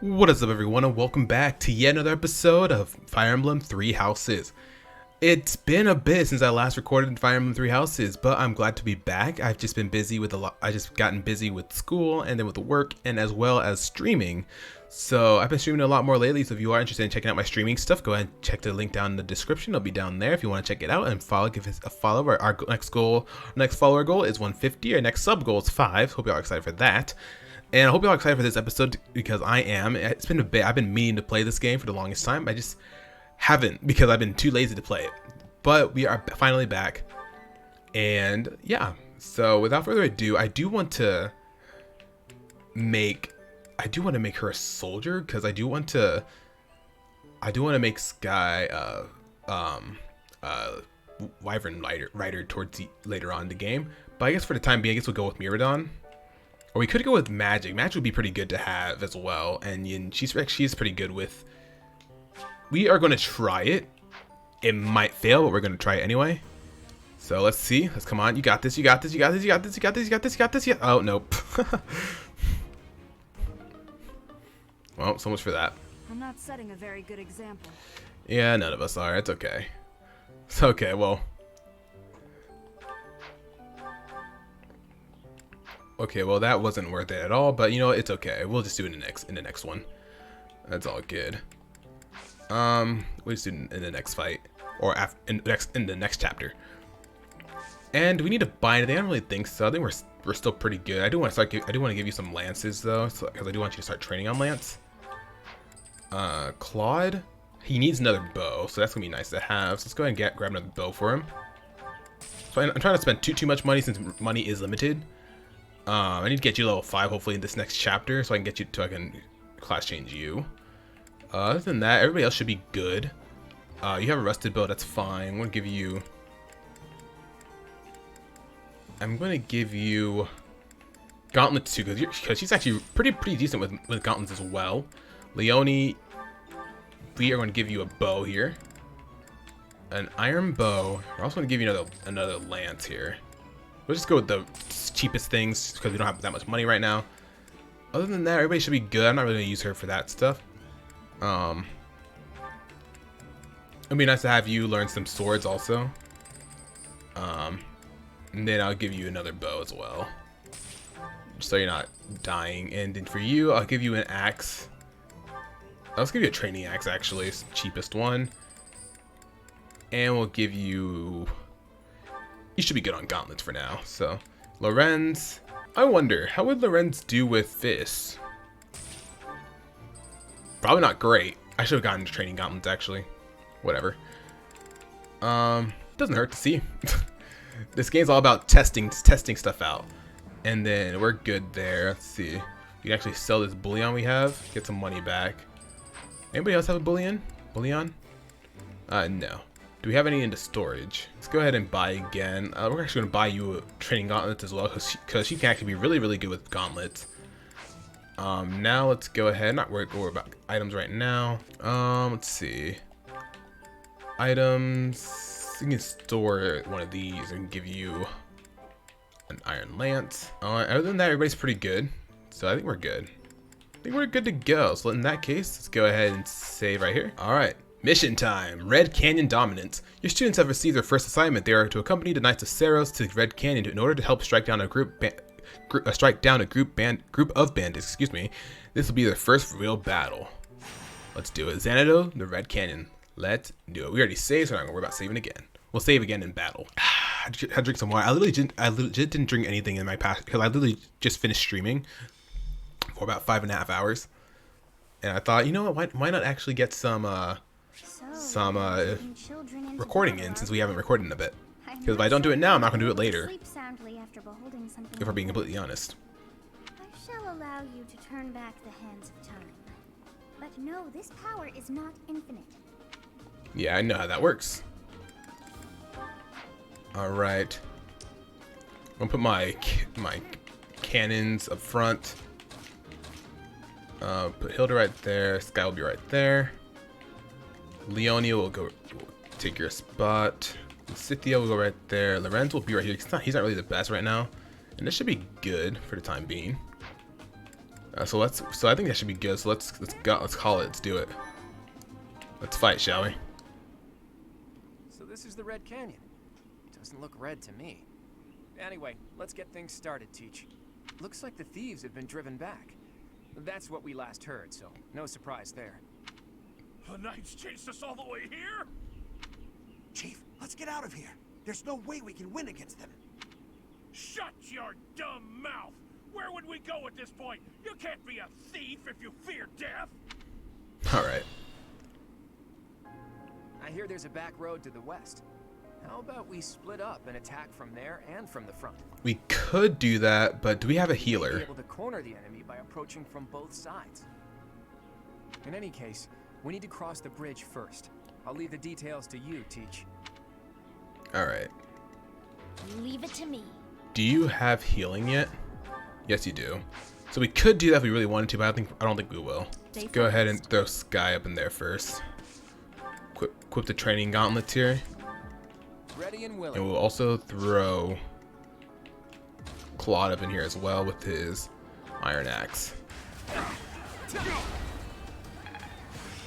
What is up, everyone, and welcome back to yet another episode of Fire Emblem 3 Houses. It's been a bit since I last recorded Fire Emblem 3 Houses, but I'm glad to be back. I've just been busy with I just gotten busy with school and then with work and as well as streaming. So I've been streaming a lot more lately, so if you are interested in checking out my streaming stuff, go ahead and check the link down in the description. It'll be down there if you want to check it out and give us a follow. Our next follower goal is 150, our next sub goal is 5. Hope y'all are excited for that. And I hope y'all are excited for this episode because I am. It's been a bit. I've been meaning to play this game for the longest time. I just haven't because I've been too lazy to play it. But we are finally back. And yeah, so without further ado, I do want to make her a soldier because I do want to make Sky Wyvern rider towards later on in the game. But I guess for the time being, I guess we'll go with Miraidon. Or we could go with Magic. Magic would be pretty good to have as well. And she's pretty good with... We are going to try it. It might fail, but we're going to try it anyway. So let's see. Let's come on. You got this. You got this. You got this. You got this. You got this. You got this. You got this. Yeah. Oh, nope. Well, so much for that. I'm not setting a very good example. Yeah, none of us are. It's okay. It's okay. Well... Okay, well that wasn't worth it at all, but you know it's okay. We'll just do it in the next one. That's all good. We'll just do it in the next fight or in the next chapter. And do we need to buy anything? I don't really think so. I think we're still pretty good. I do want to give you some lances though, because I do want you to start training on lance. Claude, he needs another bow, so that's gonna be nice to have. So let's go ahead and grab another bow for him. So I'm trying to spend too much money since money is limited. I need to get you level 5 hopefully in this next chapter so I can get you to I can class change you. Other than that, everybody else should be good. You have a rusted bow, that's fine. I'm gonna give you gauntlets too because she's actually pretty decent with gauntlets as well. Leonie, we are going to give you a bow here, an iron bow. We're also going to give you another lance here. We'll just go with the cheapest things because we don't have that much money right now. Other than that, everybody should be good. I'm not really going to use her for that stuff. It'd be nice to have you learn some swords also. And then I'll give you another bow as well, just so you're not dying. And then for you, I'll give you an axe. I'll just give you a training axe actually, it's the cheapest one. And we'll give you... You should be good on gauntlets for now. So, Lorenz. I wonder, how would Lorenz do with this? Probably not great. I should have gotten training gauntlets, actually. Whatever. Doesn't hurt to see. This game's all about testing stuff out. And then we're good there. Let's see. We can actually sell this bullion we have. Get some money back. Anybody else have a bullion? No. Do we have any into storage? Let's go ahead and buy again. We're actually going to buy you a training gauntlet as well because she can actually be really good with gauntlets. Now let's go ahead. Not worry about items right now. Let's see. Items. You can store one of these and give you an iron lance. Other than that, everybody's pretty good. So I think we're good. I think we're good to go. So in that case, let's go ahead and save right here. All right. Mission time, Red Canyon Dominance. Your students have received their first assignment. They are to accompany the Knights of Saros to Red Canyon in order to help strike down a group of bandits. Excuse me. This will be their first real battle. Let's do it. Xanadu, the Red Canyon. Let's do it. We already saved, so I'm not gonna worry about saving again. We'll save again in battle. I had to drink some water. I legit didn't drink anything in my past because I literally just finished streaming for about 5.5 hours, and I thought, you know what? Why not actually get some recording in since we haven't recorded in a bit. Because if I don't do it now, I'm not going to do it later. If we're being completely honest. I shall allow you to turn back the hands of time. But no, this power is not infinite. Yeah, I know how that works. Alright. I'm going to put my cannons up front. Put Hilda right there. Sky will be right there. Leonie will take your spot. Scythia will go right there. Lorenz will be right here. He's not really the best right now. And this should be good for the time being. So I think that should be good. So let's call it. Let's do it. Let's fight, shall we? So this is the Red Canyon. Doesn't look red to me. Anyway, let's get things started, Teach. Looks like the thieves have been driven back. That's what we last heard, so no surprise there. The Knights chased us all the way here? Chief, let's get out of here. There's no way we can win against them. Shut your dumb mouth! Where would we go at this point? You can't be a thief if you fear death! Alright. I hear there's a back road to the west. How about we split up and attack from there and from the front? We could do that, but do we have a We'd healer? be able to corner the enemy by approaching from both sides. In any case, we need to cross the bridge first. I'll leave the details to you, Teach. Alright. Leave it to me. Do you have healing yet? Yes, you do. So we could do that if we really wanted to, but I don't think we will. Let's go ahead and throw Sky up in there first. Equip the training gauntlets here. Ready and willing. And we'll also throw Claude up in here as well with his iron axe.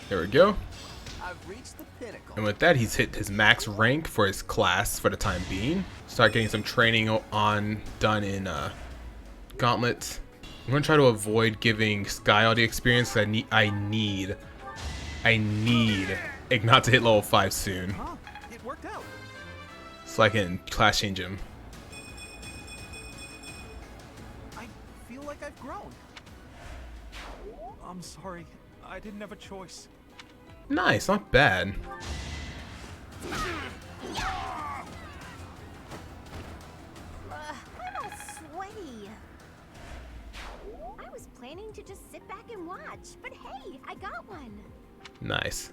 There we go. I've reached the pinnacle. And with that, he's hit his max rank for his class for the time being. Start getting some training done in gauntlets. I'm gonna try to avoid giving Sky all the experience. I need Ignat to hit level 5 soon, Huh? It worked out. so I can class change him. I feel like I've grown. I'm sorry. I didn't have a choice. Nice, not bad. I'm all sweaty. I was planning to just sit back and watch, but hey, I got one. Nice.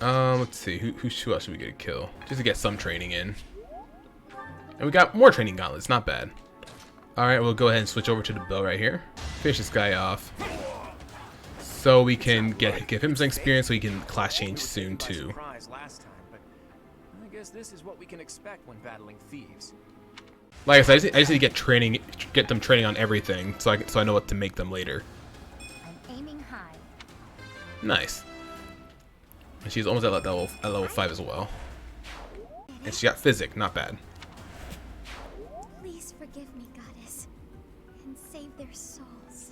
Let's see. Who else should we get a kill? Just to get some training in. And we got more training gauntlets. Not bad. Alright, we'll go ahead and switch over to the bow right here. Finish this guy off. So we can give him some experience so he can class change soon too. Surprise last time, but I guess this is what we can expect when battling thieves. Like I said, I just need to get them training on everything so I know what to make them later. I'm aiming high. Nice. And she's almost at level 5 as well. And she got physic, not bad. Please forgive me, goddess, and save their souls.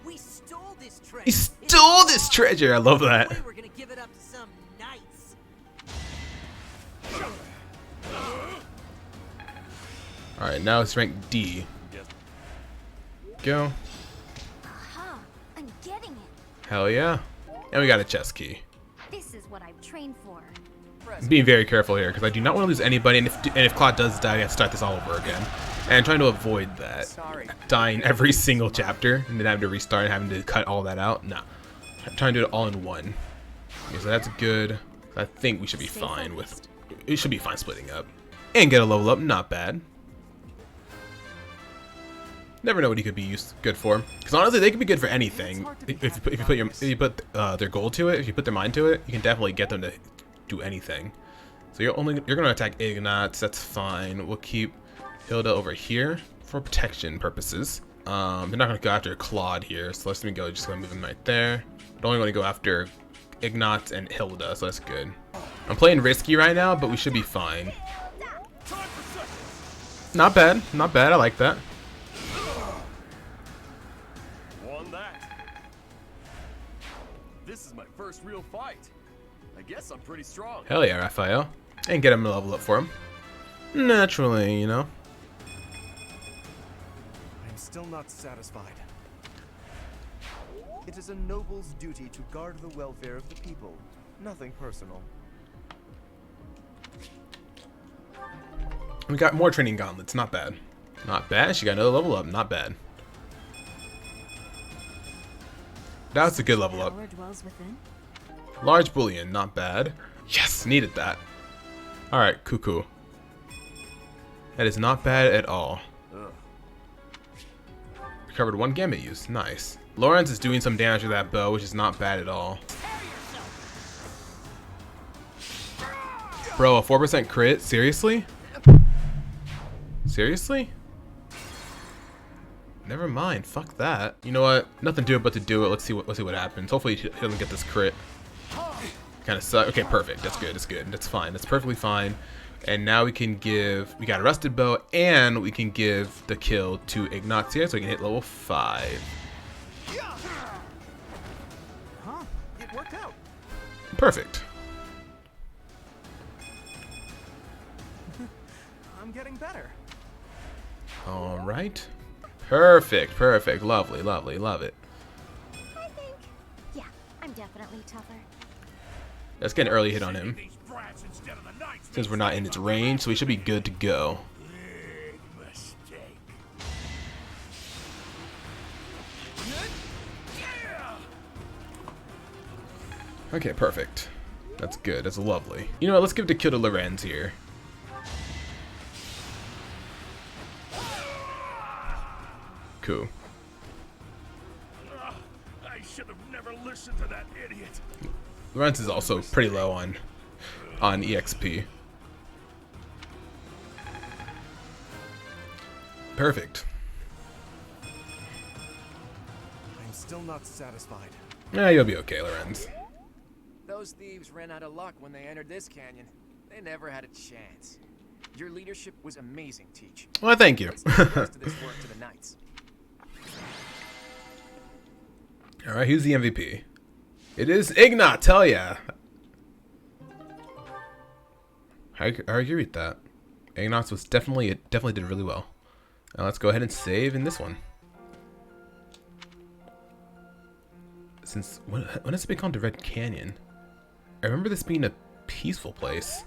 We stole this treasure. He stole this treasure! I love that. We were gonna give it up to some knights. Alright, now it's rank D. Go. Aha! I'm getting it. Hell yeah. And we got a chest key. This is what I've trained for. I'm being very careful here because I do not want to lose anybody, and if Claude does die, I have to start this all over again. And I'm trying to avoid that. Sorry. Dying every single chapter and then having to restart and having to cut all that out. No. I'm trying to do it all in one. Okay, so that's good. I think we should be fine with... We should be fine splitting up. And get a level up. Not bad. Never know what he could be good for. Because honestly, they could be good for anything. If you put their goal to it, if you put their mind to it, you can definitely get them to do anything. So you're gonna attack Ignatz. That's fine. We'll keep Hilda over here for protection purposes. They're not gonna go after Claude here, so let's go. Just gonna move him right there. They're only gonna go after Ignatz and Hilda, so that's good. I'm playing risky right now, but we should be fine. Not bad. Not bad. I like that. Won that. This is my first real fight. I guess I'm pretty strong. Hell yeah, Raphael. And get him a level up for him. Naturally, you know. I'm still not satisfied. It is a noble's duty to guard the welfare of the people. Nothing personal. We got more training gauntlets. Not bad. Not bad. She got another level up. Not bad. That's a good level up. Power dwells within. Large bullion. Not bad. Yes, needed that. Alright, cuckoo. That is not bad at all. Recovered 1 gambit use. Nice. Lawrence is doing some damage with that bow, which is not bad at all. Bro, a 4% crit? Seriously? Seriously? Never mind. Fuck that. You know what? Nothing to do but to do it. Let's see what happens. Hopefully he doesn't get this crit. Kind of suck. Okay, perfect. That's good. That's good. That's fine. That's perfectly fine. And now we got a rusted bow, and we can give the kill to Ignatia, so we can hit level 5. Huh? It worked out. Perfect. I'm getting better. All right. Perfect. Perfect. Lovely. Lovely. Love it. I think. Yeah, I'm definitely tougher. Let's get an early hit on him, These brats instead of the knights. since we're not in its range, so we should be good to go. Big mistake. Yeah! Okay, perfect. That's good. That's lovely. You know what? Let's give the kill to Lorenz here. Cool. I should have never listened to that idiot. Lorenz is also pretty low on EXP. Perfect. I'm still not satisfied. Yeah, you'll be okay, Lorenz. Those thieves ran out of luck when they entered this canyon. They never had a chance. Your leadership was amazing, Teach. Well, thank you. Let's give the rest of this work to the knights. All right, who's the MVP? It is Ignat. Tell ya. I agree with that. Ignat was definitely did really well. Now let's go ahead and save in this one. Since when has it become the Red Canyon? I remember this being a peaceful place.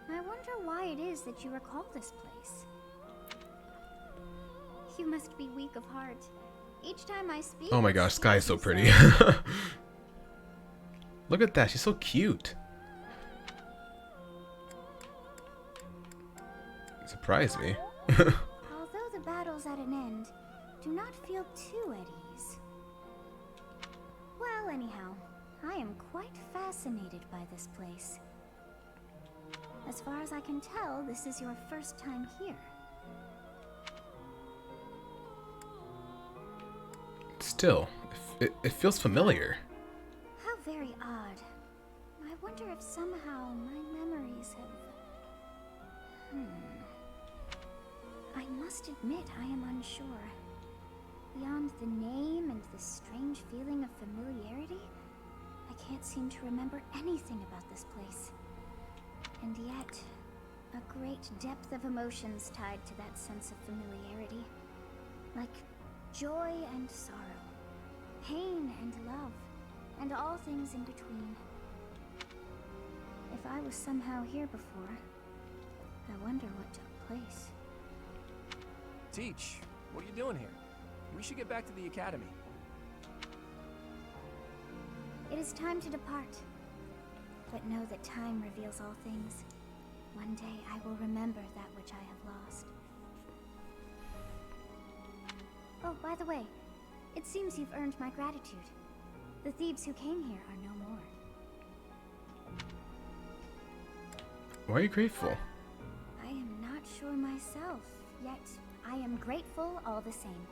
I wonder why it is that you recall this place. You must be weak of heart. Each time I speak. Oh my gosh, Sky is so pretty. Look at that, she's so cute. Surprised me. Although the battle's at an end, do not feel too at ease. Well, anyhow, I am quite fascinated by this place. As far as I can tell, this is your first time here. Still, it feels familiar. How very odd. I wonder if somehow my memories have... I must admit I am unsure. Beyond the name and the strange feeling of familiarity, I can't seem to remember anything about this place. And yet, a great depth of emotions tied to that sense of familiarity. Like joy and sorrow, pain and love, and all things in between. If I was somehow here before, I wonder what took place. Teach, what are you doing here? We should get back to the academy. It is time to depart. But know that time reveals all things. One day I will remember that which I have lost. Oh, by the way, it seems you've earned my gratitude. The thieves who came here are no more. Why are you grateful? I am not sure myself, yet I am grateful all the same.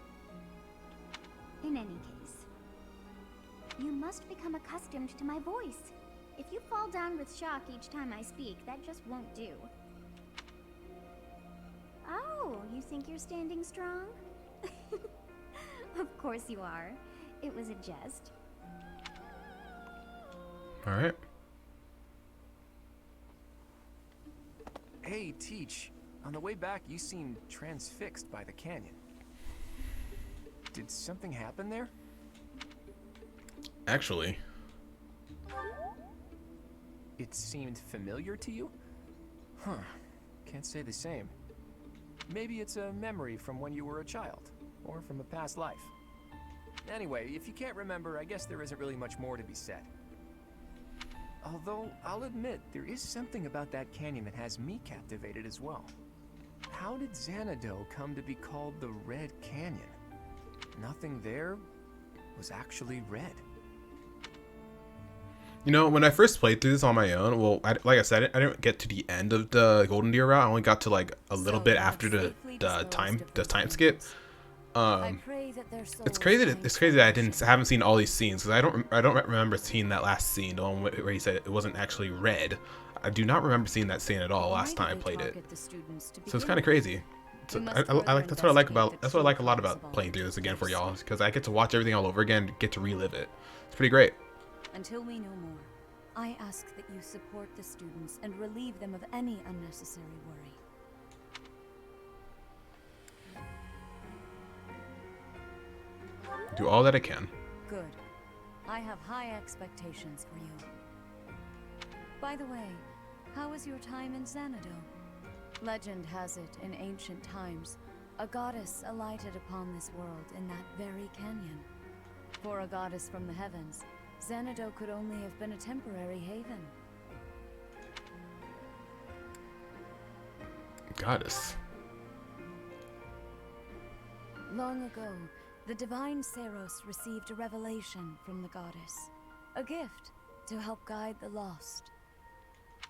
In any case, you must become accustomed to my voice. If you fall down with shock each time I speak, that just won't do. Oh, you think you're standing strong? Of course you are. It was a jest. All right. Hey, Teach. On the way back, you seemed transfixed by the canyon. Did something happen there? Actually, It seemed familiar to you? Huh. Can't say the same. Maybe it's a memory from when you were a child, or from a past life. Anyway, if you can't remember, I guess there isn't really much more to be said. Although, I'll admit, there is something about that canyon that has me captivated as well. How did Xanadu come to be called the Red Canyon? Nothing there was actually red. You know, when I first played through this on my own, well, like I said, I didn't get to the end of the Golden Deer route. I only got to like a little bit after the time skip. It's crazy. It's crazy that I haven't seen all these scenes, because I don't remember seeing that last scene, the one where he said it wasn't actually red. I do not remember seeing that scene at all last time I played it. So it's kind of crazy. So I like that's what I like a lot about playing through this again for y'all, because I get to watch everything all over again, and get to relive it. It's pretty great. Until we know more, I ask that you support the students and relieve them of any unnecessary worry. Do all that I can. Good. I have high expectations for you. By the way, how was your time in Xanadu? Legend has it, in ancient times, a goddess alighted upon this world in that very canyon. For a goddess from the heavens, Xanadu could only have been a temporary haven. Goddess. Long ago, the divine Seros received a revelation from the goddess, a gift to help guide the lost.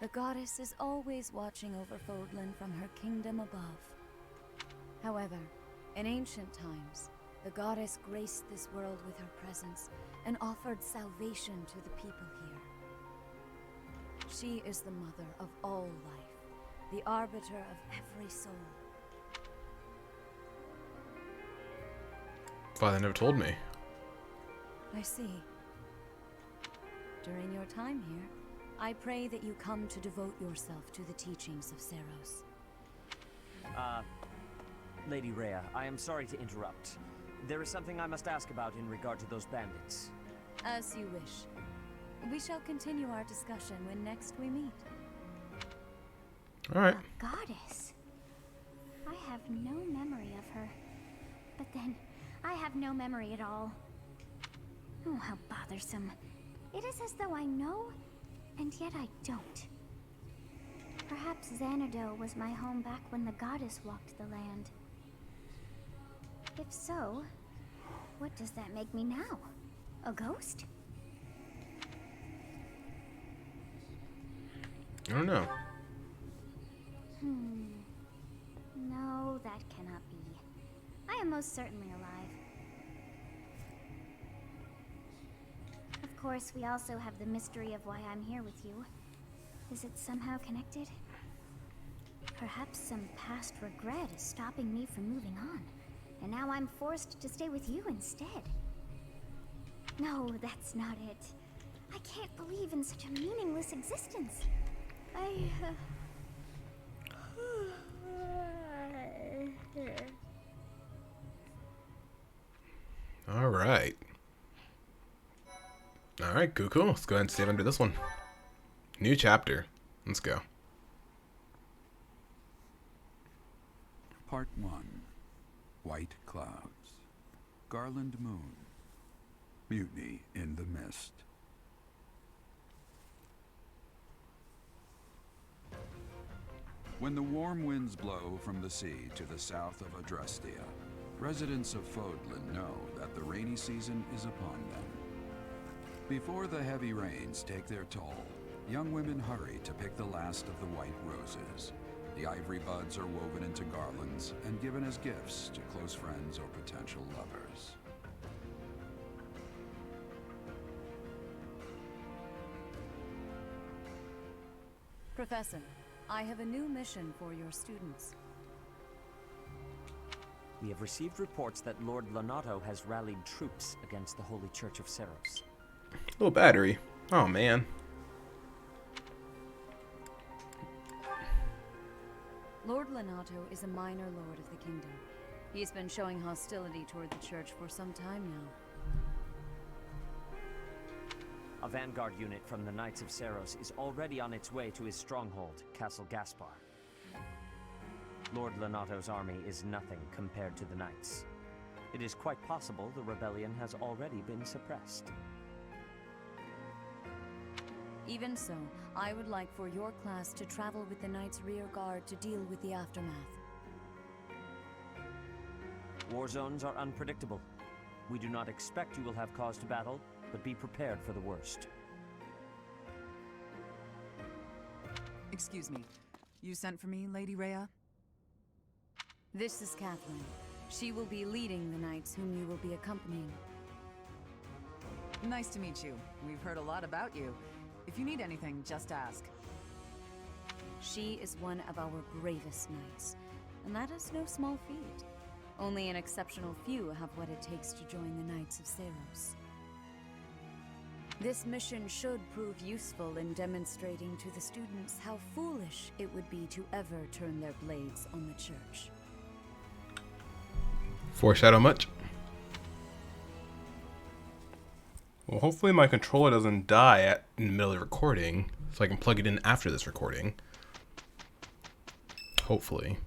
The goddess is always watching over Fodlan from her kingdom above. However, in ancient times, the goddess graced this world with her presence and offered salvation to the people here. She is the mother of all life, the arbiter of every soul. Father never told me. I see. During your time here, I pray that you come to devote yourself to the teachings of Seros. Lady Rhea, I am sorry to interrupt. There is something I must ask about in regard to those bandits. As you wish. We shall continue our discussion when next we meet. Alright. A goddess? I have no memory of her. But then, I have no memory at all. Oh, how bothersome. It is as though I know, and yet I don't. Perhaps Xanadu was my home back when the goddess walked the land. If so, what does that make me now? A ghost? I don't know. No, that cannot be. I am most certainly alive. Of course, we also have the mystery of why I'm here with you. Is it somehow connected? Perhaps some past regret is stopping me from moving on, and now I'm forced to stay with you instead. No, that's not it. I can't believe in such a meaningless existence. Alright. Alright, cool. Let's go ahead and save under this one. New chapter. Let's go. Part 1. White Clouds. Garland Moon. Mutiny in the Mist. When the warm winds blow from the sea to the south of Adrastia, residents of Fodlan know that the rainy season is upon them. Before the heavy rains take their toll, young women hurry to pick the last of the white roses. The ivory buds are woven into garlands and given as gifts to close friends or potential lovers. Professor, I have a new mission for your students. We have received reports that Lord Lonato has rallied troops against the Holy Church of Seros. Little battery. Oh, man. Lord Lonato is a minor lord of the kingdom. He's been showing hostility toward the church for some time now. A vanguard unit from the Knights of Seros is already on its way to his stronghold, Castle Gaspar. Lord Lonato's army is nothing compared to the Knights. It is quite possible the rebellion has already been suppressed. Even so, I would like for your class to travel with the Knights' rear guard to deal with the aftermath. War zones are unpredictable. We do not expect you will have cause to battle, but be prepared for the worst. Excuse me. You sent for me, Lady Rhea? This is Catherine. She will be leading the knights whom you will be accompanying. Nice to meet you. We've heard a lot about you. If you need anything, just ask. She is one of our bravest knights, and that is no small feat. Only an exceptional few have what it takes to join the Knights of Seiros. This mission should prove useful in demonstrating to the students how foolish it would be to ever turn their blades on the church. Foreshadow much? Well, hopefully my controller doesn't die in the middle of the recording, so I can plug it in after this recording. Hopefully.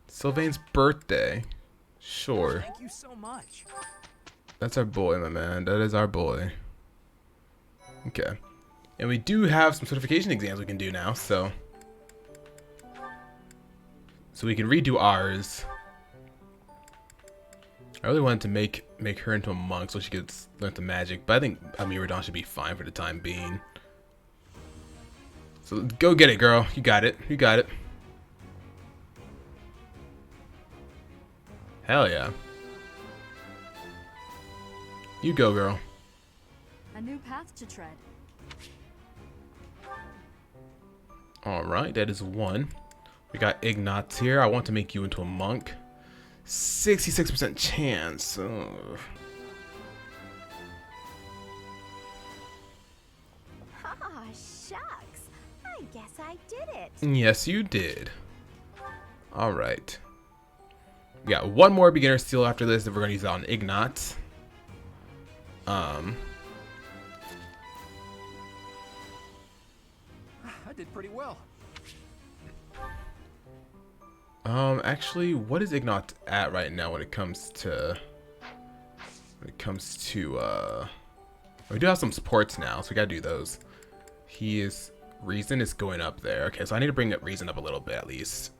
Sylvain's birthday. Sure. Thank you so much. That's our boy, my man. That is our boy. Okay. And we do have some certification exams we can do now, so we can redo ours. I really wanted to make her into a monk so she could learn the magic, but I think Amiradon should be fine for the time being. So go get it, girl. You got it. You got it. Hell yeah. You go, girl. A new path to tread. Alright, that is one. We got Ignatz here. I want to make you into a monk. 66% chance. Ugh. Ah, shucks. I guess I did it. Yes, you did. Alright. We got one more beginner steal after this that we're going to use it on Ignatz. I did pretty well. Actually, what is Ignatz at right now when it comes to we do have some supports now, so we gotta do those. Reason is going up there. Okay, so I need to bring up Reason up a little bit at least.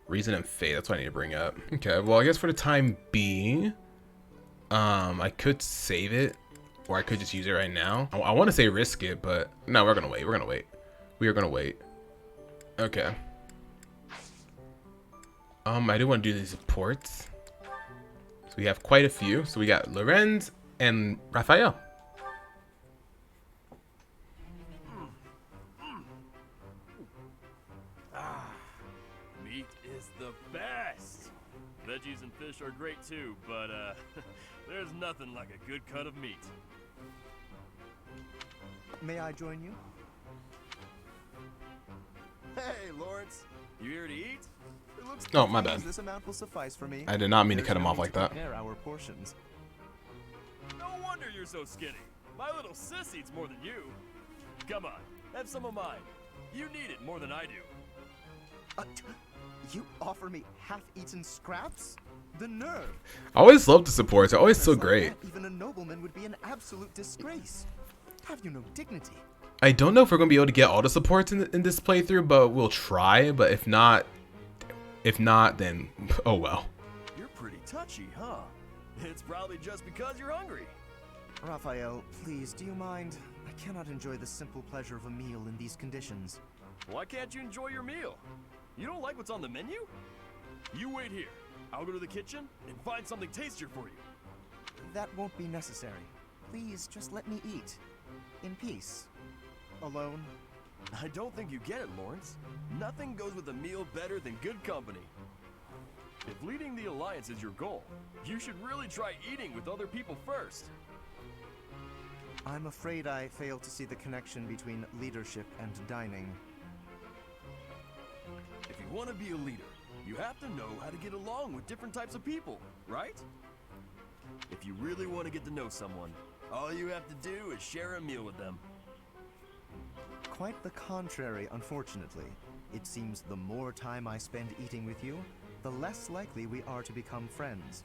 Reason and Faith, that's what I need to bring up. Okay, well I guess for the time being, I could save it, or I could just use it right now. I want to say risk it, but no, we're gonna wait. We're gonna wait. We are gonna wait. Okay. I do want to do these supports. So we have quite a few. So we got Lorenz and Raphael. Meat is the best. Veggies and fish are great too, but there's nothing like a good cut of meat. May I join you? Hey, Lawrence, you here to eat? It looks Oh, my bad. This amount will suffice for me. I did not mean to There's cut him no off need like to that. compare our portions. No wonder you're so skinny. My little sis eats more than you. Come on, have some of mine. You need it more than I do. You offer me half-eaten scraps? The nerve! I always love the supports. They're always so Like great. that, even a nobleman would be an absolute disgrace. Have you no dignity? I don't know if we're gonna be able to get all the supports in this playthrough, but we'll try. But if not, then oh well. You're pretty touchy, huh? It's probably just because you're hungry. Raphael, please, do you mind? I cannot enjoy the simple pleasure of a meal in these conditions. Why can't you enjoy your meal? You don't like what's on the menu? You wait here. I'll go to the kitchen and find something tastier for you. That won't be necessary. Please, just let me eat. In peace. Alone. I don't think you get it, Lawrence. Nothing goes with a meal better than good company. If leading the Alliance is your goal, you should really try eating with other people first. I'm afraid I fail to see the connection between leadership and dining. If you want to be a leader, you have to know how to get along with different types of people, right? If you really want to get to know someone, all you have to do is share a meal with them. Quite the contrary, unfortunately. It seems the more time I spend eating with you, the less likely we are to become friends.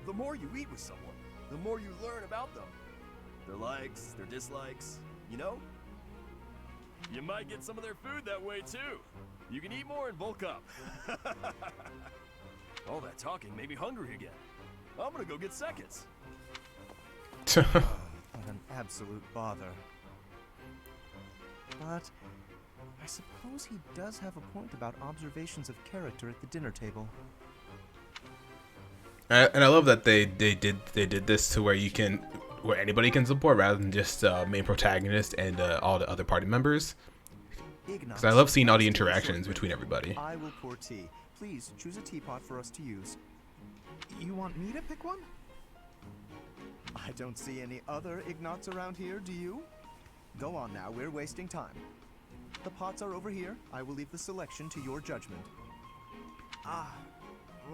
The more you eat with someone, the more you learn about them. Their likes, their dislikes, you know? You might get some of their food that way too. You can eat more and bulk up. All that talking made me hungry again. I'm gonna go get seconds. What an absolute bother. But I suppose he does have a point about observations of character at the dinner table. And I love that they did this to where anybody can support rather than just main protagonist and all the other party members. Because I love seeing all the interactions between everybody. I will pour tea. Please choose a teapot for us to use. You want me to pick one? I don't see any other Ignats around here, do you? Go on now, we're wasting time. The pots are over here. I will leave the selection to your judgment.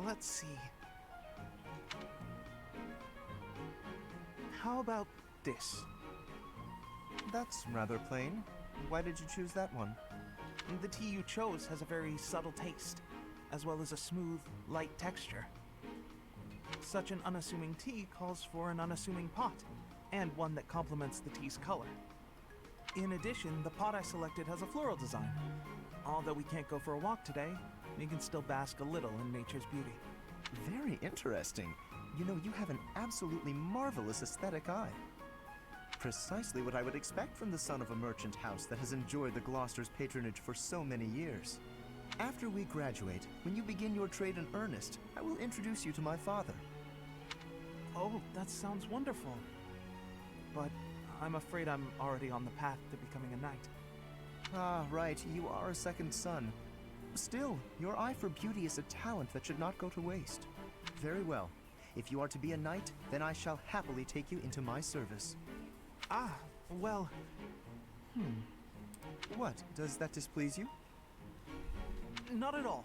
Let's see. How about this? That's rather plain. Why did you choose that one? The tea you chose has a very subtle taste, as well as a smooth, light texture. Such an unassuming tea calls for an unassuming pot, and one that complements the tea's color. In addition, the pot I selected has a floral design. Although we can't go for a walk today, we can still bask a little in nature's beauty. Very interesting. You know, you have an absolutely marvelous aesthetic eye. Precisely what I would expect from the son of a merchant house that has enjoyed the Gloucester's patronage for so many years. After we graduate, when you begin your trade in earnest, I will introduce you to my father. Oh, that sounds wonderful. But I'm afraid I'm already on the path to becoming a knight. Ah, right, you are a second son. Still, your eye for beauty is a talent that should not go to waste. Very well. If you are to be a knight, then I shall happily take you into my service. Ah, well... What? Does that displease you? Not at all.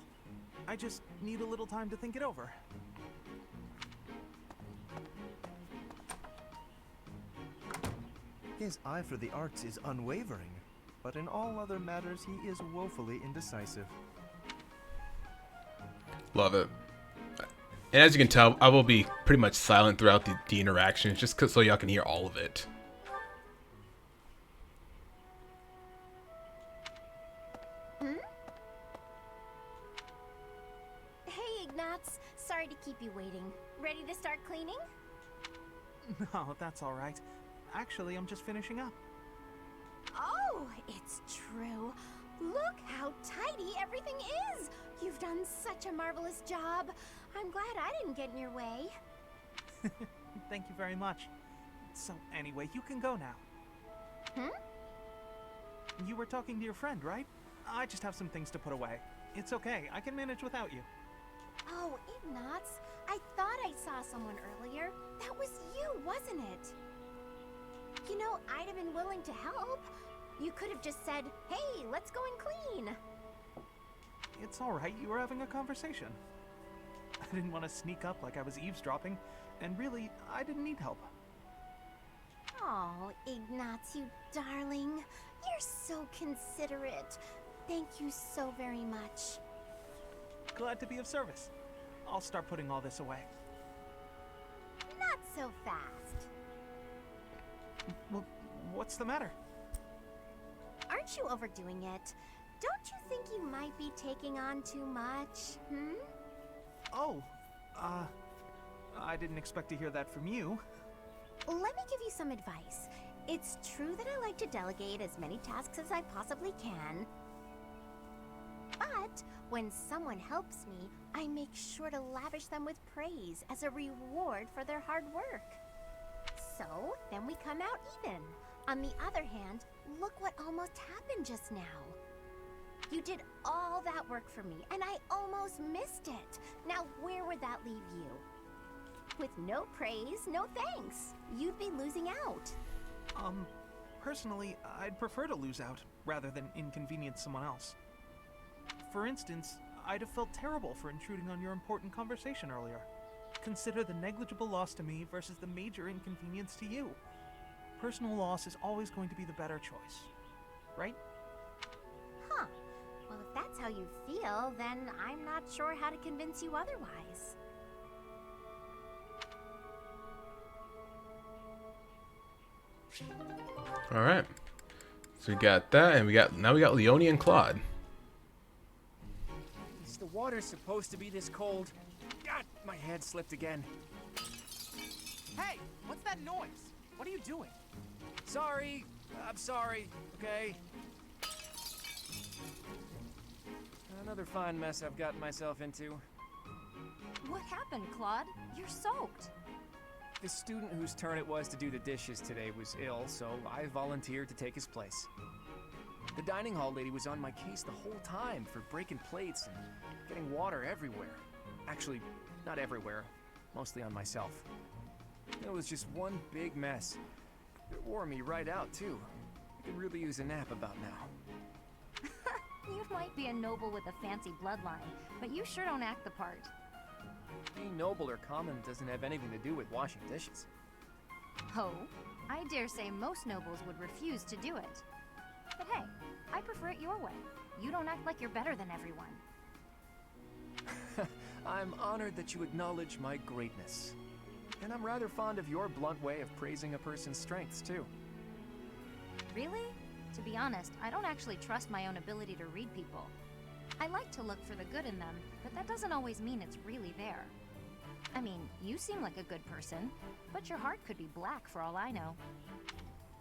I just need a little time to think it over. His eye for the arts is unwavering, but in all other matters he is woefully indecisive. Love it. And as you can tell, I will be pretty much silent throughout the interactions, just so y'all can hear all of it. Hey, Ignats. Sorry to keep you waiting. Ready to start cleaning? No, that's all right. Actually, I'm just finishing up. Oh, it's true. Look how tidy everything is. You've done such a marvelous job. I'm glad I didn't get in your way. Thank you very much. So anyway, you can go now. You were talking to your friend, right? I just have some things to put away. It's okay, I can manage without you. Oh, Ignats, I thought I saw someone earlier. That was you, wasn't it? You know, I'd have been willing to help. You could have just said, hey, let's go and clean. It's alright, you were having a conversation. I didn't want to sneak up like I was eavesdropping, and really, I didn't need help. Oh, Ignats, you darling. You're so considerate. Thank you so very much. Glad to be of service. I'll start putting all this away. Not so fast. Well, what's the matter? Aren't you overdoing it? Don't you think you might be taking on too much, Oh, I didn't expect to hear that from you. Let me give you some advice. It's true that I like to delegate as many tasks as I possibly can. But when someone helps me, I make sure to lavish them with praise as a reward for their hard work. So, then we come out even. On the other hand, look what almost happened just now. You did all that work for me, and I almost missed it. Now, where would that leave you? With no praise, no thanks. You'd be losing out. Personally, I'd prefer to lose out, rather than inconvenience someone else. For instance, I'd have felt terrible for intruding on your important conversation earlier. Consider the negligible loss to me versus the major inconvenience to you. Personal loss is always going to be the better choice, right? Huh. Well, if that's how you feel, then I'm not sure how to convince you otherwise. All right. So we got that, and now we got Leone and Claude. Is the water supposed to be this cold? God, my head slipped again. Hey, what's that noise? What are you doing? Sorry. I'm sorry, okay? Another fine mess I've gotten myself into. What happened, Claude? You're soaked. The student whose turn it was to do the dishes today was ill, so I volunteered to take his place. The dining hall lady was on my case the whole time for breaking plates and getting water everywhere. Actually, not everywhere, mostly on myself. It was just one big mess. It wore me right out, too. I could really use a nap about now. You might be a noble with a fancy bloodline, but you sure don't act the part. Being noble or common doesn't have anything to do with washing dishes. Oh, I dare say most nobles would refuse to do it. But hey, I prefer it your way. You don't act like you're better than everyone. I'm honored that you acknowledge my greatness. And I'm rather fond of your blunt way of praising a person's strengths, too. Really? To be honest, I don't actually trust my own ability to read people. I like to look for the good in them, but that doesn't always mean it's really there. I mean, you seem like a good person, but your heart could be black for all I know.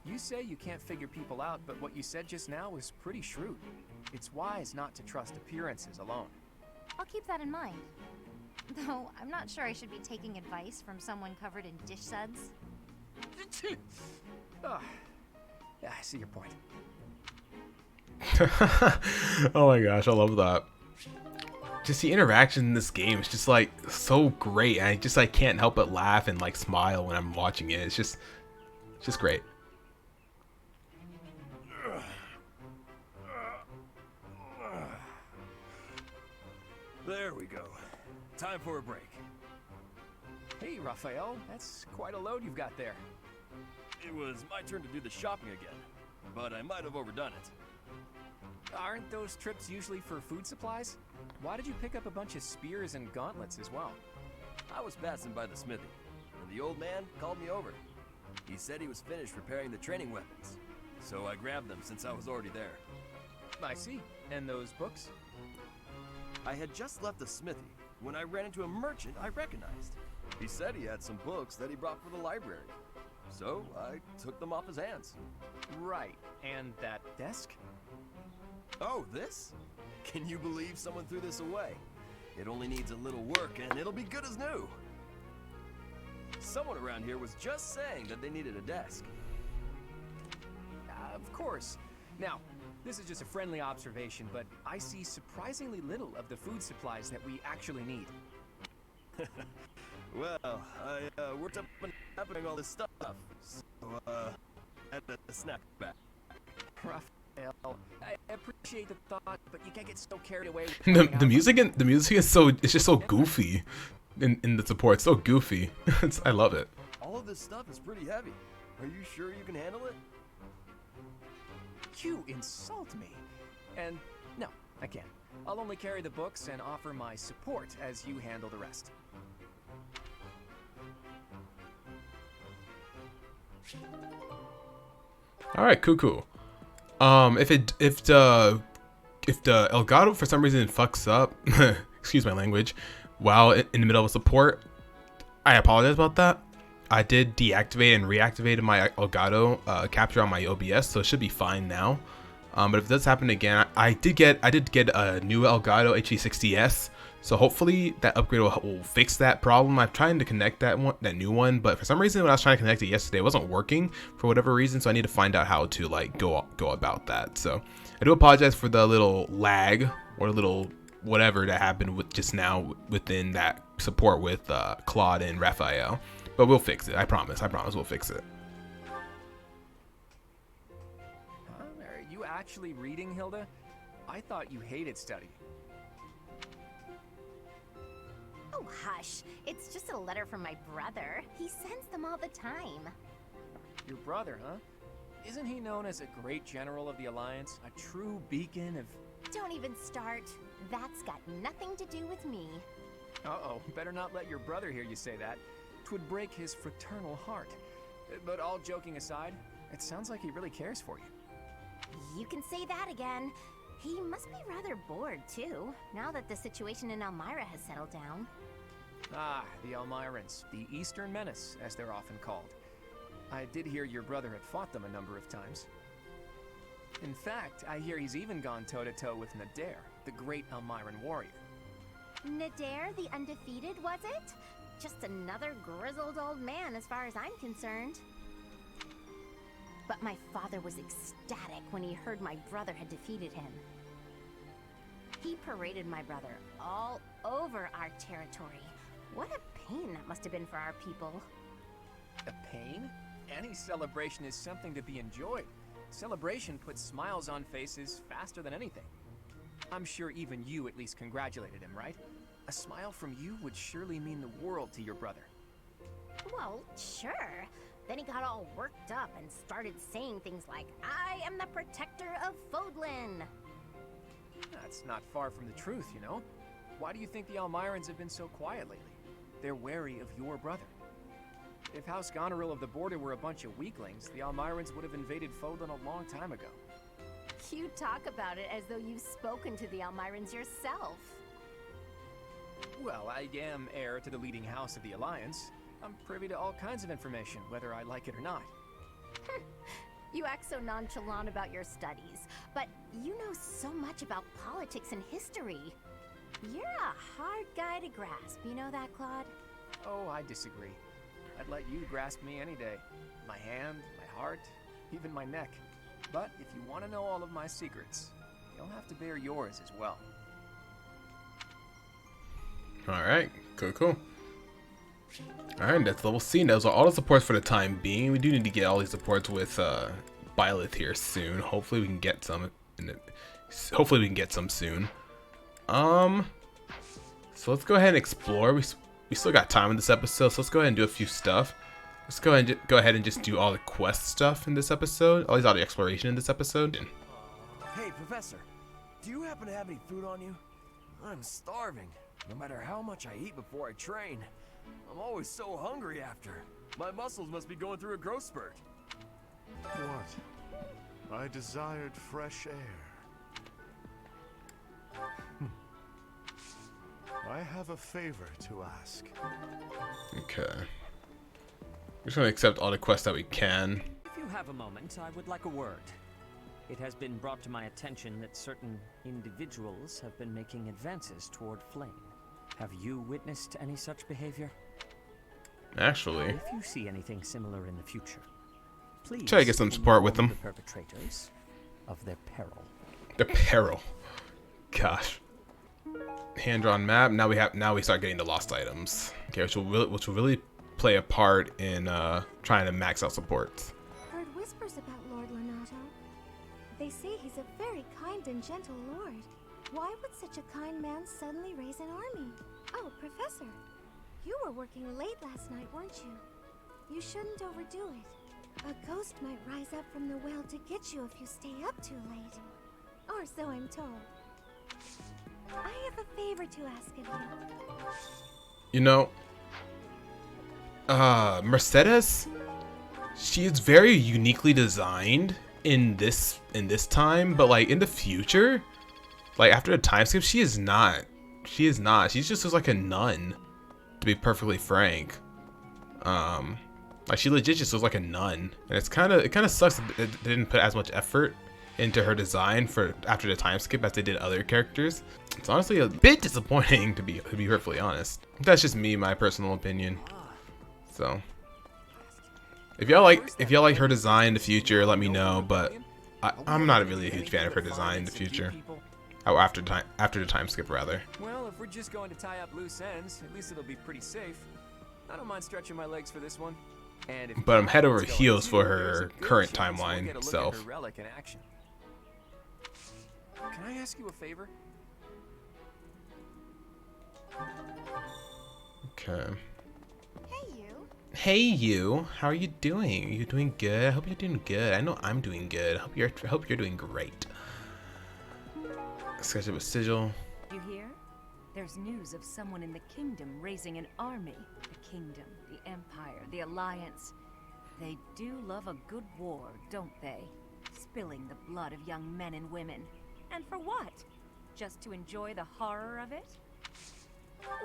You say you can't figure people out, but what you said just now was pretty shrewd. It's wise not to trust appearances alone. I'll keep that in mind. Though, I'm not sure I should be taking advice from someone covered in dish suds. Ah, yeah, I see your point. Oh my gosh, I love that. Just the interaction in this game is just like so great. I just like can't help but laugh and like smile when I'm watching it. It's just great. There we go. Time for a break. Hey, Raphael, that's quite a load you've got there. It was my turn to do the shopping again, but I might have overdone it. Aren't those trips usually for food supplies? Why did you pick up a bunch of spears and gauntlets as well? I was passing by the smithy, and the old man called me over. He said he was finished repairing the training weapons, so I grabbed them since I was already there. I see. And those books? I had just left the smithy when I ran into a merchant I recognized. He said he had some books that he brought for the library, so I took them off his hands. Right. And that desk? Oh, this? Can you believe someone threw this away? It only needs a little work and it'll be good as new. Someone around here was just saying that they needed a desk. Of course. Now, this is just a friendly observation, but I see surprisingly little of the food supplies that we actually need. Well, I worked up and happening all this stuff, so had a snack back. Raphael, I appreciate the thought, but you can't get so carried away with the music is so, it's just so goofy in the support. It's so goofy. I love it. All of this stuff is pretty heavy. Are you sure you can handle it? You insult me. And no, I can't. I'll only carry the books and offer my support as you handle the rest. All right, cool. If the Elgato for some reason fucks up, excuse my language, while in the middle of a support, I apologize about that. I did deactivate and reactivated my Elgato capture on my OBS, so it should be fine now. But if it does happen again, I did get a new Elgato HE60S, so hopefully that upgrade will fix that problem. I'm trying to connect that new one, but for some reason when I was trying to connect it yesterday, it wasn't working for whatever reason. So I need to find out how to like go about that. So I do apologize for the little lag or little whatever that happened with just now within that support with Claude and Raphael. But we'll fix it. I promise we'll fix it. Are you actually reading, Hilda? I thought you hated studying. Oh, hush. It's just a letter from my brother. He sends them all the time. Your brother, huh? Isn't he known as a great general of the Alliance? A true beacon of... Don't even start. That's got nothing to do with me. Uh-oh. Better not let your brother hear you say that. 'Twould break his fraternal heart. But all joking aside, it sounds like he really cares for you. You can say that again. He must be rather bored, too, now that the situation in Elmira has settled down. Ah, the Elmirans, the Eastern Menace, as they're often called. I did hear your brother had fought them a number of times. In fact, I hear he's even gone toe-to-toe with Nader. the great Elmiran warrior. Nadir the Undefeated, was it? Just another grizzled old man as far as I'm concerned. But my father was ecstatic when he heard my brother had defeated him. He paraded my brother all over our territory. What a pain that must have been for our people. A pain? Any celebration is something to be enjoyed. Celebration puts smiles on faces faster than anything. I'm sure even you at least congratulated him, right? A smile from you would surely mean the world to your brother. Well, sure. Then he got all worked up and started saying things like, I am the protector of Fodlan. That's not far from the truth, you know? Why do you think the Elmirans have been so quiet lately? They're wary of your brother. If House Goneril of the Border were a bunch of weaklings, the Elmirans would have invaded Fodlan a long time ago. You talk about it as though you've spoken to the Elmirans yourself. Well, I am heir to the leading house of the Alliance. I'm privy to all kinds of information, whether I like it or not. You act so nonchalant about your studies, but you know so much about politics and history. You're a hard guy to grasp, you know that, Claude? Oh, I disagree. I'd let you grasp me any day. My hand, my heart, even my neck. But if you want to know all of my secrets, you'll have to bear yours as well. Alright, cool. Alright, that's level C. Those are all the supports for the time being. We do need to get all these supports with Byleth here soon. Hopefully we can get some soon. So let's go ahead and explore. We still got time in this episode, so let's go ahead and do a few stuff. Let's go ahead and just do all the quest stuff in this episode. All the exploration in this episode. Hey, Professor, do you happen to have any food on you? I'm starving. No matter how much I eat before I train, I'm always so hungry after. My muscles must be going through a growth spurt. What? I desired fresh air. I have a favor to ask. Okay. We're just gonna accept all the quests that we can. If you have a moment, I would like a word. It has been brought to my attention that certain individuals have been making advances toward Flame. Have you witnessed any such behavior? Actually, if you see anything similar in the future, please try to get some support with them. The perpetrators of their peril. Their peril. Gosh. Hand-drawn map. Now we start getting the lost items. Okay, which will really play a part in trying to max out supports. Heard whispers about Lord Lonato. They say he's a very kind and gentle lord. Why would such a kind man suddenly raise an army? Oh, Professor, you were working late last night, weren't you? You shouldn't overdo it. A ghost might rise up from the well to get you if you stay up too late. Or so I'm told. I have a favor to ask of you. You know, Mercedes, she is very uniquely designed in this time, but like in the future, like after the time skip, she is not. She just looks like a nun, to be perfectly frank. Like she legit just looks like a nun, and it kind of sucks that it didn't put as much effort into her design for after the time skip as they did other characters. It's honestly a bit disappointing, to be perfectly honest. That's just me, my personal opinion. So if y'all like her design in the future, let me know. But I'm not really a huge fan of her design in the future. Oh, after the time skip rather. Well, if we're just going to tie up loose ends, at least it'll be pretty safe. I don't mind stretching my legs for this one. And if but I'm head over heels for her current timeline itself. Can I ask you a favor? Okay. Hey, you. Hey, you. How are you doing? Are you doing good? I hope you're doing good. I know I'm doing good. I hope you're doing great. Sketch of a sigil. You hear? There's news of someone in the kingdom raising an army. The kingdom, the empire, the alliance. They do love a good war, don't they? Spilling the blood of young men and women. And for what? Just to enjoy the horror of it?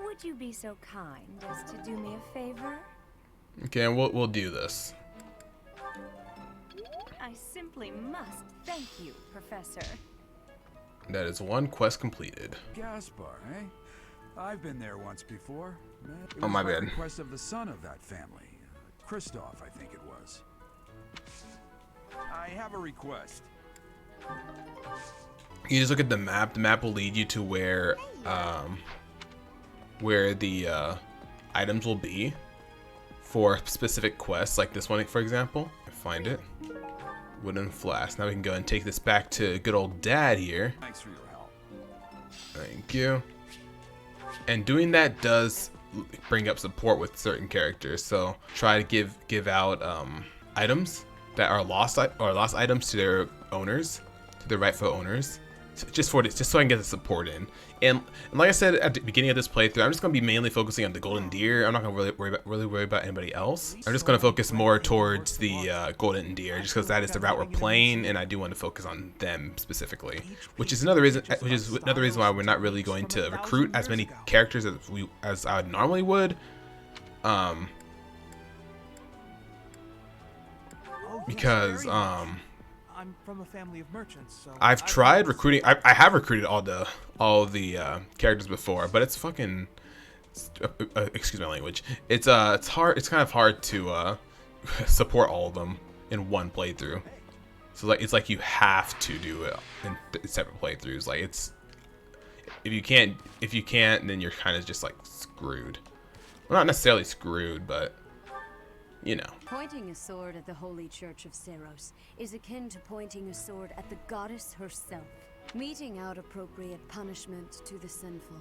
Would you be so kind as to do me a favor? Okay, we'll do this. I simply must thank you, Professor. That is one quest completed. Gaspar, eh? I've been there once before. Oh, my by bad. request of the son of that family. Christoph, I think it was. I have a request. You just look at the map. The map will lead you to where the items will be for specific quests, like this one, for example. Find it. Wooden flask. Now we can go and take this back to good old dad here. Thanks for your help. Thank you. And doing that does bring up support with certain characters. So try to give out items that are lost items to their owners, to their rightful owners. Just so I can get the support in. And like I said at the beginning of this playthrough, I'm just going to be mainly focusing on the golden deer. I'm not going to really worry about anybody else. I'm just going to focus more towards the golden deer, just because that is the route we're playing, and I do want to focus on them specifically. Which is another reason why we're not really going to recruit as many characters as I normally would. Because I'm from a family of merchants, so I've tried recruiting. I have recruited all the characters before, but it's fucking excuse my language. It's hard. It's kind of hard to support all of them in one playthrough. So it's like you have to do it in separate playthroughs. Like if you can't, then you're kind of just like screwed. Well, not necessarily screwed, but you know. Pointing a sword at the Holy Church of Seros is akin to pointing a sword at the goddess herself, meting out appropriate punishment to the sinful.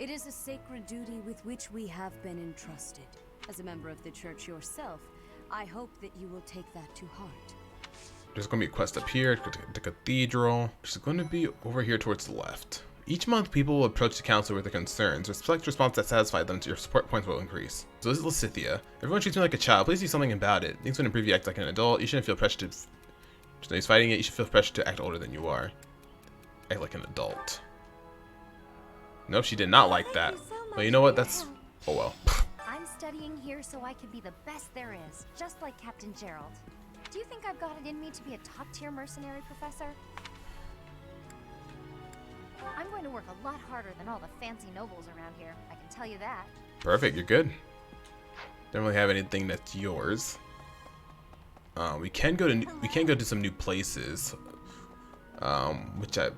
It is a sacred duty with which we have been entrusted. As a member of the church yourself, I hope that you will take that to heart. There's going to be a quest up here, the cathedral, which is going to be over here towards the left. Each month, people will approach the council with their concerns. Select a response that satisfies them, so your support points will increase. So this is Lysithia. Everyone treats me like a child. Please do something about it. Things would improve you act like an adult. You shouldn't feel pressure to... So he's fighting it. You should feel pressure to act older than you are. Act like an adult. Nope, she did not like that. But you know what? That's... Oh well. I'm studying here so I can be the best there is, just like Captain Gerald. Do you think I've got it in me to be a top-tier mercenary, Professor? I'm going to work a lot harder than all the fancy nobles around here, I can tell you that. Perfect, you're good. Don't really have anything that's yours. We can go to some new places,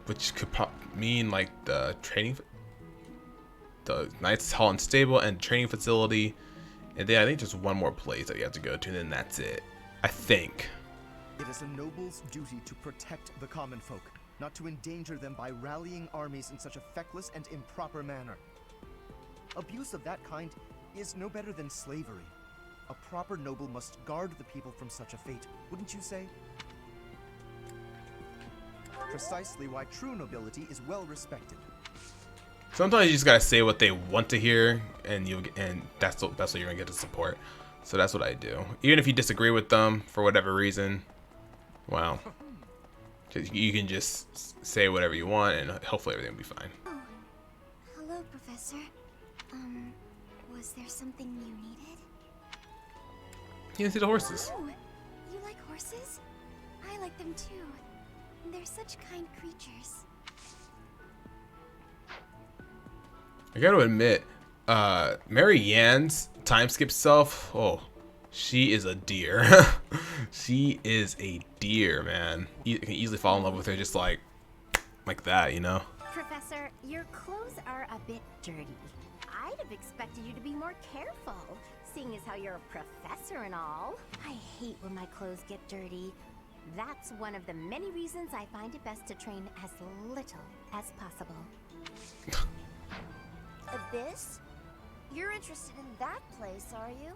which could mean like the Knights Hall and Stable and training facility, and then I think there's one more place that you have to go to, and then that's it. I think. It is a noble's duty to protect the common folk, not to endanger them by rallying armies in such a feckless and improper manner. Abuse of that kind is no better than slavery. A proper noble must guard the people from such a fate, wouldn't you say? Precisely why true nobility is well respected. Sometimes you just gotta say what they want to hear, and that's what you're gonna get to support. So that's what I do. Even if you disagree with them for whatever reason, well, you can just say whatever you want, and hopefully everything will be fine. Oh, hello, Professor. Was there something you needed? You can see the horses. Oh, you like horses? I like them too. They're such kind creatures. I gotta admit, Mary Yann's time skip self, oh, she is a deer. She is a deer, man. You can easily fall in love with her just like that, you know? Professor, your clothes are a bit dirty. I'd have expected you to be more careful, seeing as how you're a professor and all. I hate when my clothes get dirty. That's one of the many reasons I find it best to train as little as possible. Abyss? You're interested in that place, are you?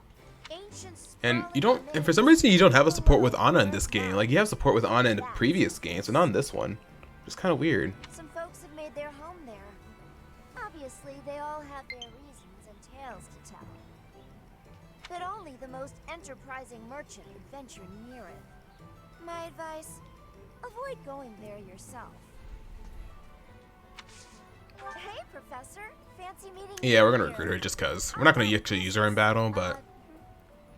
Ancient. And you don't, and for some reason you don't have a support with Anna in this game. Like you have support with Anna in the previous games, but not in this one. It's kind of weird. Some folks have made their home there. Obviously, they all have their reasons and tales to tell. But only the most enterprising merchant would venture near it. My advice, avoid going there yourself. Hey, Professor. Fancy meeting you. Yeah, we're gonna recruit her just cause. We're not gonna actually use her in battle, but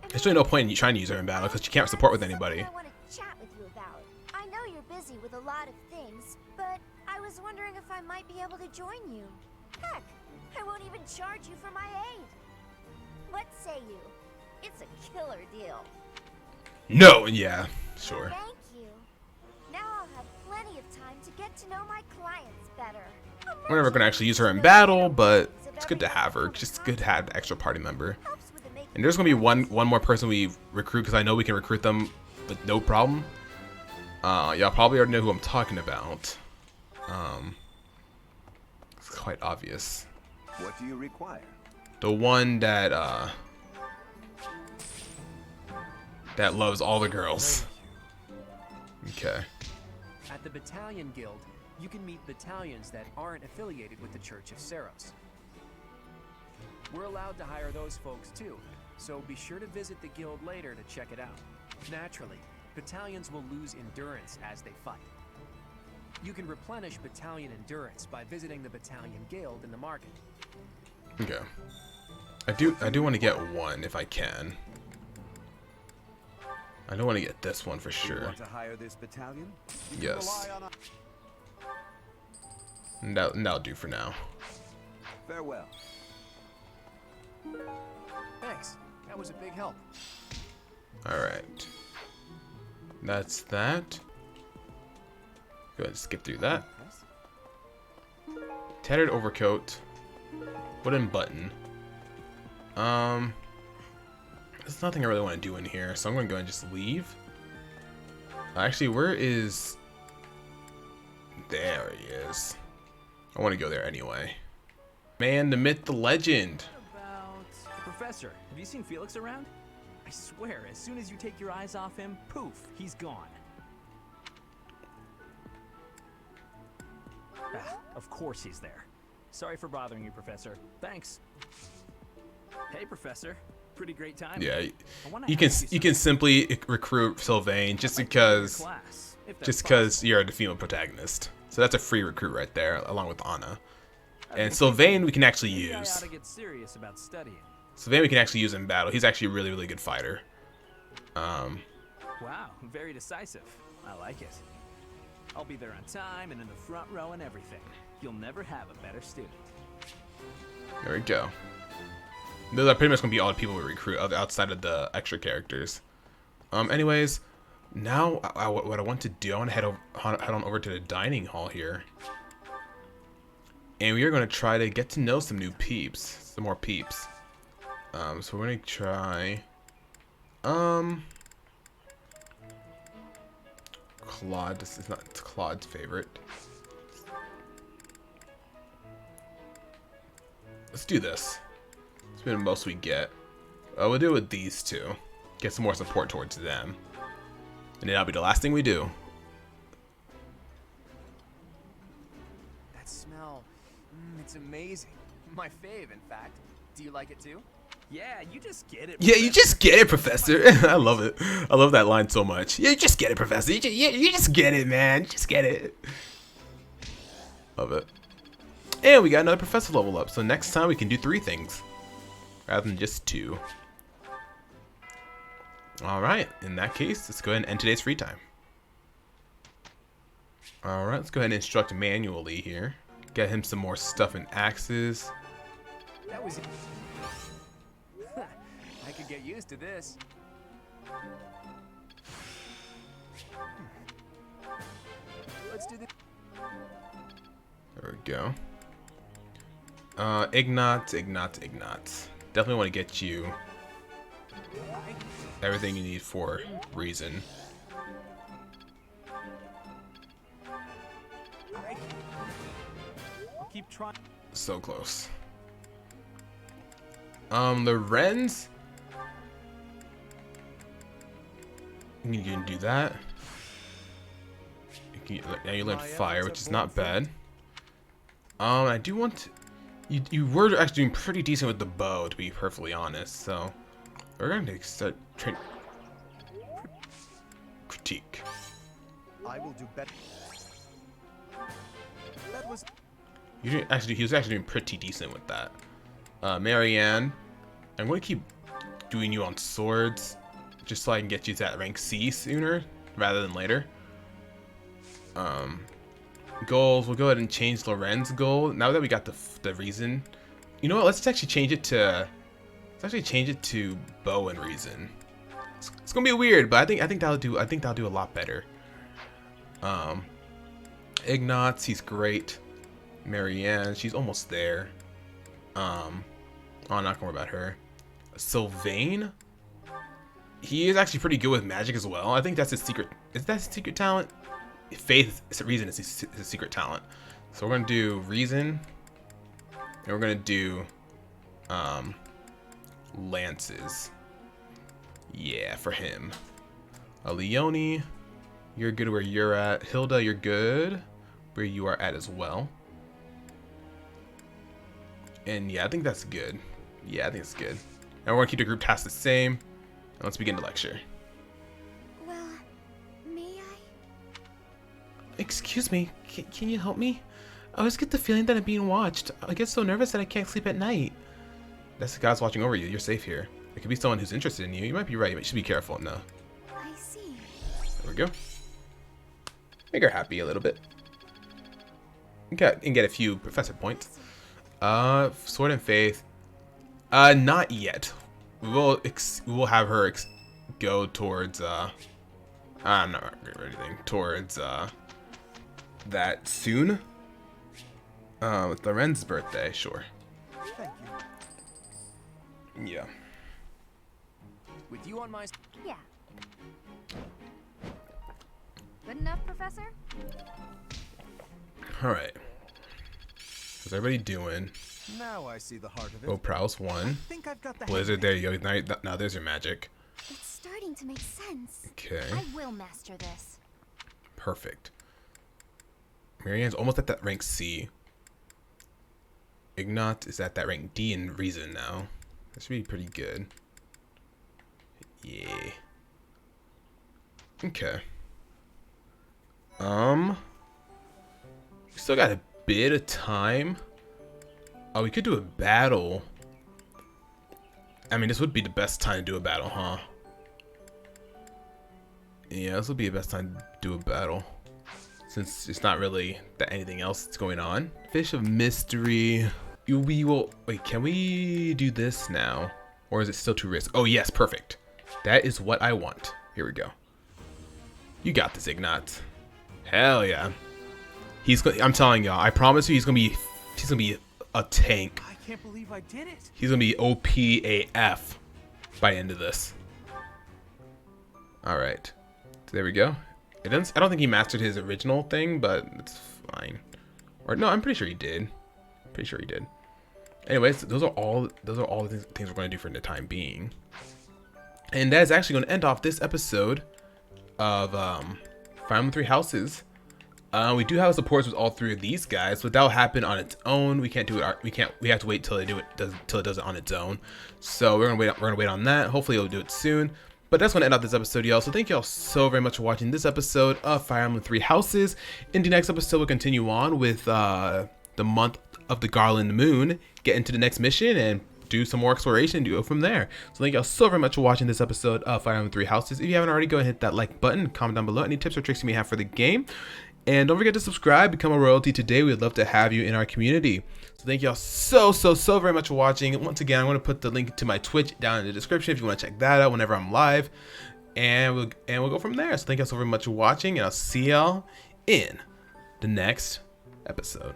there's really no point in you trying to use her in battle because she can't support with anybody. I want to chat with you about. I know you're busy with a lot of things, but I was wondering if I might be able to join you. Heck, I won't even charge you for my aid. What say you? It's a killer deal. No, yeah, sure. Thank you. Now I'll have plenty of time to get to know my clients better. We're never gonna actually use her in battle, but it's good to have her. Just good to have an extra party member. And there's gonna be one more person we recruit because I know we can recruit them with no problem. Y'all probably already know who I'm talking about. It's quite obvious. What do you require? The one that that loves all the girls. Okay. At the Battalion Guild, you can meet battalions that aren't affiliated with the Church of Seiros. We're allowed to hire those folks too, so be sure to visit the guild later to check it out. Naturally, battalions will lose endurance as they fight. You can replenish battalion endurance by visiting the Battalion Guild in the market. Okay. I do want to get one if I can. I don't want to get this one for sure. You want to hire this battalion? Yes. And that'll do for now. Farewell. Thanks. That was a big help. Alright. That's that. Go ahead and skip through that. Tattered overcoat. Wooden button. There's nothing I really want to do in here, so I'm going to go and just leave. Actually, where is... There he is. I want to go there anyway. Man, the myth, the legend. Professor, have you seen Felix around? I swear, as soon as you take your eyes off him, poof, he's gone. Of course he's there. Sorry for bothering you, Professor. Thanks. Hey, Professor. Pretty great time. Yeah, you can simply recruit Sylvain just because you're the female protagonist. So that's a free recruit right there, along with Anna. And Sylvain we can actually use. Sylvain we can actually use in battle. He's actually a really, really good fighter. Wow, very decisive. I like it. I'll be there on time and in the front row and everything. You'll never have a better student. There we go. Those are pretty much going to be all the people we recruit outside of the extra characters. Anyways, now what I want to do, I want to head on over to the dining hall here. And we are going to try to get to know some new peeps. Some more peeps. So we're going to try... Claude. This is not Claude's favorite. Let's do this. It's been the most we get. We'll do it with these two. Get some more support towards them. And then that'll be the last thing we do. That smell, it's amazing. My fave, in fact. Do you like it too? Yeah, you just get it. Yeah, you just get it, Professor. I love it. I love that line so much. Yeah, you just get it, Professor. You just get it, man. Just get it. Love it. And we got another Professor level up. So next time we can do 3 things rather than just 2. Alright, in that case, let's go ahead and end today's free time. Alright, let's go ahead and instruct manually here. Get him some more stuff and axes. That was it. I could get used to this. Let's do this. There we go. Ignat. Definitely want to get you everything you need for reason. I'll keep trying. So close. The Wrens. You can do that. Now you learn fire, which is not bad. I do want to, you were actually doing pretty decent with the bow, to be perfectly honest. So we're going to start training. Critique. I will do better. That was. You didn't actually. He was actually doing pretty decent with that. Marianne, I'm going to keep doing you on swords, just so I can get you to that rank C sooner rather than later. goals. We'll go ahead and change Loren's goal. Now that we got the reason. You know what? Let's actually change it to bow and reason. It's gonna be weird, but I think that'll do a lot better. Ignatz, he's great. Marianne, she's almost there. I'm not gonna worry about her. Sylvain, he is actually pretty good with magic as well. I think that's his secret. Is that his secret talent? Faith, reason is his secret talent. So we're gonna do reason, and we're gonna do lances. Yeah, for him. Leone, you're good where you're at. Hilda, you're good where you are at as well. And yeah, I think that's good. Yeah, I think it's good. And we're gonna keep the group tasks the same. And let's begin the lecture. Well, may I? Excuse me, can you help me? I always get the feeling that I'm being watched. I get so nervous that I can't sleep at night. That's the guys watching over you. You're safe here. It could be someone who's interested in you. You might be right, but you should be careful. No. I see. There we go. Make her happy a little bit. And get a few professor points. Sword and Faith. Not yet. We'll have her go towards I'm not ready anything towards that soon. With Loren's birthday, sure. Thank you. Yeah. With you on my... Yeah. Good enough, Professor? Alright. How's everybody doing? Now I see the heart of it. Oh, Prowess 1. I think I've got the Blizzard, there you go. Now there's your magic. It's starting to make sense. Okay. I will master this. Perfect. Marianne's almost at that rank C. Ignatz is at that rank D in reason now. That should be pretty good. Yeah. Okay. We still got a bit of time. Oh, we could do a battle. I mean, this would be the best time to do a battle, huh? Yeah, this would be the best time to do a battle. Since it's not really that anything else that's going on. Fish of Mystery. We will... Wait, can we do this now? Or is it still too risky? Oh, yes, perfect. That is what I want. Here we go. You got this, Ignatz. Hell yeah. I'm telling y'all, I promise you he's gonna be a tank. I can't believe I did it. He's gonna be OPAF by the end of this. Alright. So there we go. I don't think he mastered his original thing, but it's fine. Or no, I'm pretty sure he did. Pretty sure he did. Anyways, those are all the things we're going to do for the time being. And that is actually going to end off this episode of Fire Emblem 3 Houses. We do have supports with all three of these guys, but that'll happen on its own. We can't do it. We have to wait till it does it on its own. So we're gonna wait on that. Hopefully it'll do it soon. But that's going to end off this episode, y'all. So thank y'all so very much for watching this episode of Fire Emblem 3 Houses. In the next episode, we'll continue on with the month of the Garland Moon, get into the next mission, and do some more exploration, do go from there. So thank y'all so very much for watching this episode of Fire Emblem 3 Houses. If you haven't already, go ahead and hit that like button, comment down below any tips or tricks you may have for the game. And don't forget to subscribe, become a royalty today. We'd love to have you in our community. So thank y'all so very much for watching. Once again, I'm going to put the link to my Twitch down in the description if you want to check that out whenever I'm live. And we'll go from there. So thank y'all so very much for watching, and I'll see y'all in the next episode.